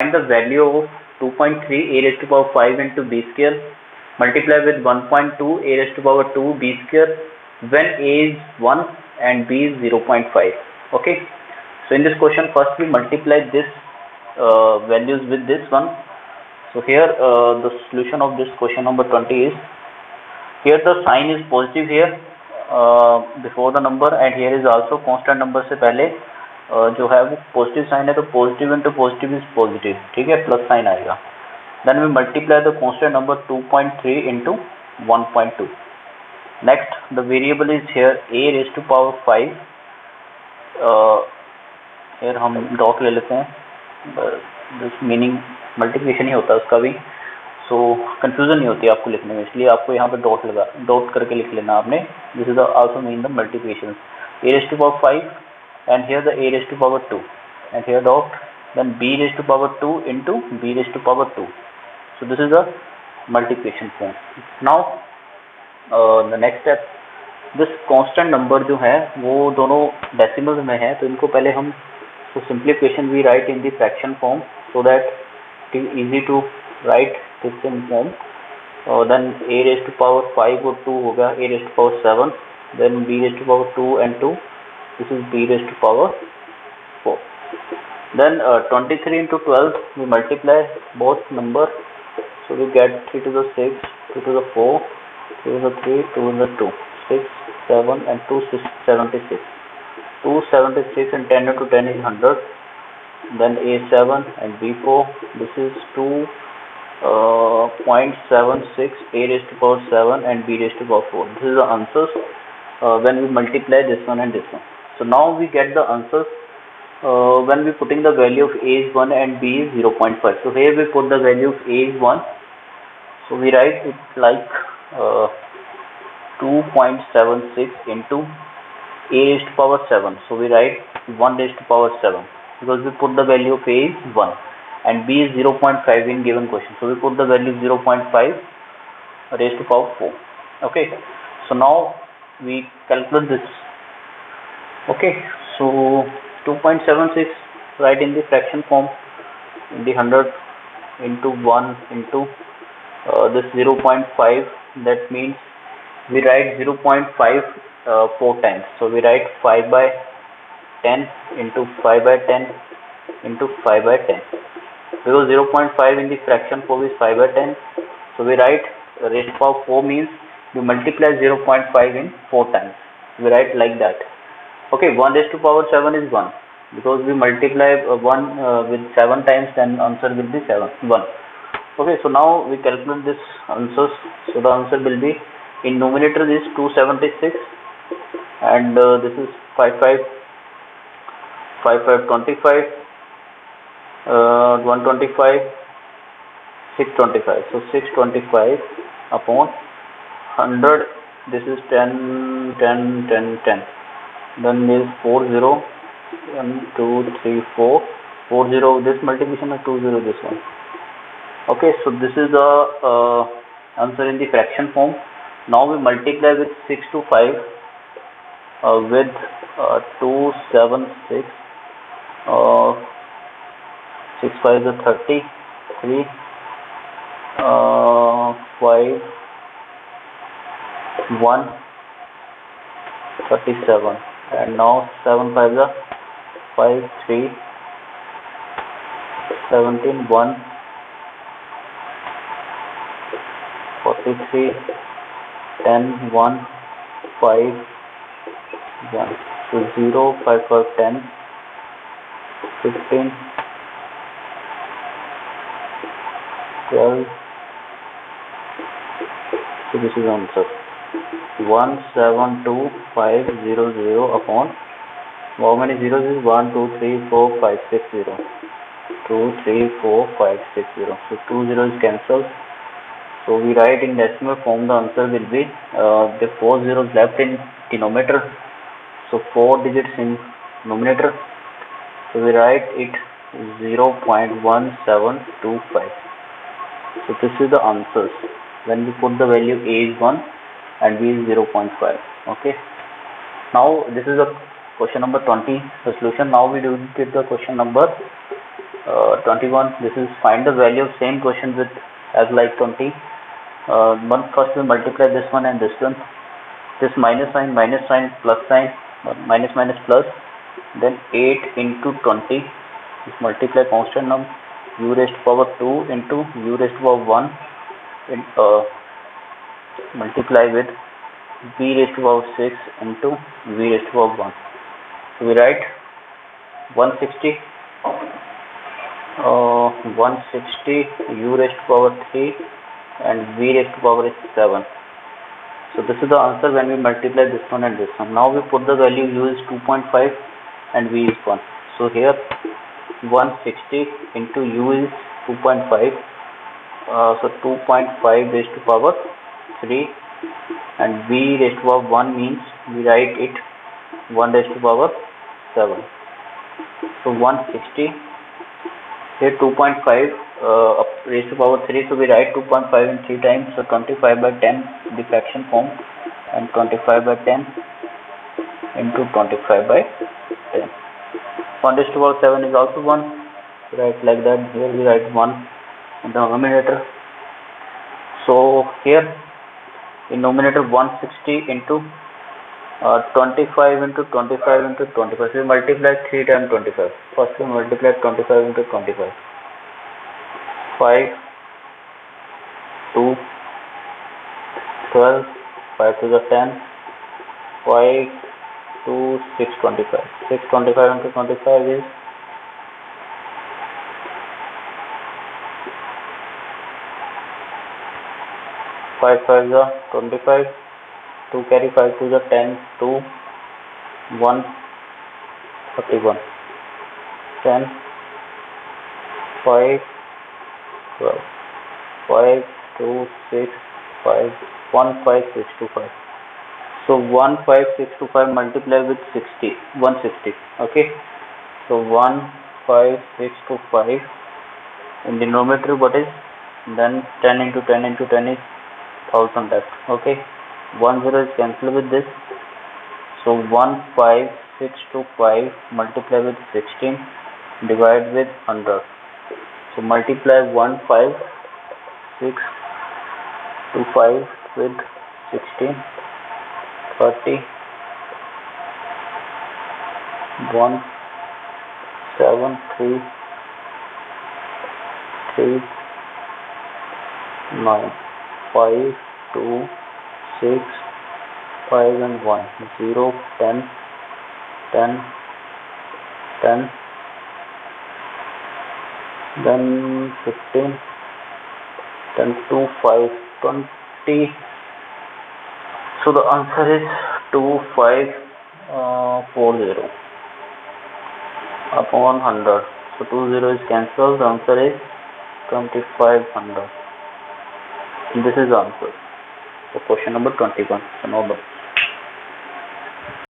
find the value of 2.3 a raised to power 5 into b square multiply with 1.2 a raised to power 2 b square when a is 1 and b is 0.5. Okay, so in this question first we multiply this values with this one. So here the solution of this question number 20 is, here the sign is positive here before the number, and here is also constant number से पहले जो है वो positive sign है, तो positive into positive is positive, ठीक है, plus sign आएगा. Then we multiply the constant number 2.3 into 1.2. Next the variable is here a raise to power 5. Here हम डॉट ले लेते हैं, दिस मीनिंग मल्टीप्लिकेशन ही होता है उसका भी, सो कंफ्यूजन नहीं होती आपको लिखने में, इसलिए आपको यहाँ पे डॉट करके लिख लेना आपने. This is also mean the multiplication. a raise to power 5 and here the a raised to power 2 and here dot, then b raised to power 2 into b raised to power 2. So this is the multiplication form. Now the next step, this constant number जो है वो दोनों decimals में है, तो इनको पहले हम so simplification we write in the fraction form so that it is easy to write this in form. Then a raised to power 5 और 2 होगा a raised to power 7, then b raised to power 2 and 2. This is b raised to power 4. Then 23 into 12 we multiply both number, so we get 3 to the 6, 2 to the 4, 3 to the 3, 2 to the 2, 6, 7 and 2 76. 276 and 10 into 10 is 100. Then a7 and b4, this is 2.76 a raised to power 7 and b raised to power 4. This is the answers when we multiply this one and this one. So now we get the answers when we putting the value of a is 1 and b is 0.5. So here we put the value of a is 1, so we write it like 2.76 into a raised to power 7. So we write 1 raised to power 7 because we put the value of a is 1 and b is 0.5 in given question. So we put the value 0.5 raised to power 4. Okay, so now we calculate this. Okay, so 2.76 write in the fraction form in the 100 into 1 into this 0.5, that means we write 0.5 4 times. So we write 5 by 10 into 5 by 10 into 5 by 10, because 0.5 in the fraction form is 5 by 10. So we write raised to power 4 means we multiply 0.5 in 4 times. We write like that. Okay, 1 raised to power 7 is 1 because we multiply 1 with 7 times, then answer will be 1. Okay, so now we calculate this answers. So the answer will be, in numerator is 276 and this is 55, 25, 125, 625. So 625 upon 100, this is 10, 10, 10, 10. Then is 40, 1, 2, 3, 4, 40, this multiplication is 20, this one. Okay, so this is the answer in the fraction form. Now we multiply with 6 to 5 with 276, 6 5 is 30, 3, 5, 1, 37, and now 7 5 is 5, 3, 17, 1, 43, 10, 1, 5, 1. So 0, 5, 5, 10, 15, 12. So this is answer. 172,500 upon, how many zeros is 1, 2, 3, 4, 5, 6, 0. 2, 3, 4, 5, 6, 0. So 2 zeros is cancelled. So we write in decimal form, the answer will be the 4 zeros left in denominator. So 4 digits in numerator. So we write it 0.1725. So this is the answers when we put the value a is 1 and b is 0.5. Okay, now this is the question number 20, the solution. Now we do get the question number 21. This is find the value of same question with as like 20. One first we multiply this one and this one. This minus sign, plus sign, minus minus plus. Then 8 into 20 is multiply constant number u raised to power 2 into u raised to power 1 in, multiply with v raised to power 6 into v raised to power 1. So we write 160 u raised to power 3 and v raised to power is 7. So this is the answer when we multiply this one and this one. Now we put the value u is 2.5 and v is 1. So here 160 into u is 2.5. So 2.5 raised to power 3 and v raised to power 1 means we write it 1 raised to power 7. So 160 here 2.5 raised to power 3, so we write 2.5 in 3 times, so 25 by 10 the fraction form and 25 by 10 into 25 by 10. 1 raised to power 7 is also 1, write like that. Here we write 1 in the numerator. So here in numerator 160 into 25 into 25 into 25. So we multiply 3 times 25. First we multiply 25 into 25. 5, 2, 12, 5 to the 10, 5, 2, 6, 25. 6, 25 into 25 is 5, 5 the 25. 2 carry 5 to the 10, 2, 1, 31, 10, 5, 12, 5, 2, 6, 5, 1, 5, 6 to 5. So 1, 5, 6 to 5 multiply with 60, 160. Okay. So 1, 5, 6 to 5 in the numerator what is? Then 10 into 10 into 10 is 1000 left. Okay. 1 0 is cancelled with this. So 1, 5, 6 to 5 multiply with 16 divide with 100. So multiply 1, 5, 6 to 5 with 16, 30, 1, 7, 3, 3, 9, 5, 2, 6, 5 and 1, 0, 10, 10, 10, then 15, then 2, 5, 20. So the answer is 2540 upon 100. So 20 is cancelled. The answer is 2500. This is the answer. So question number 21. So no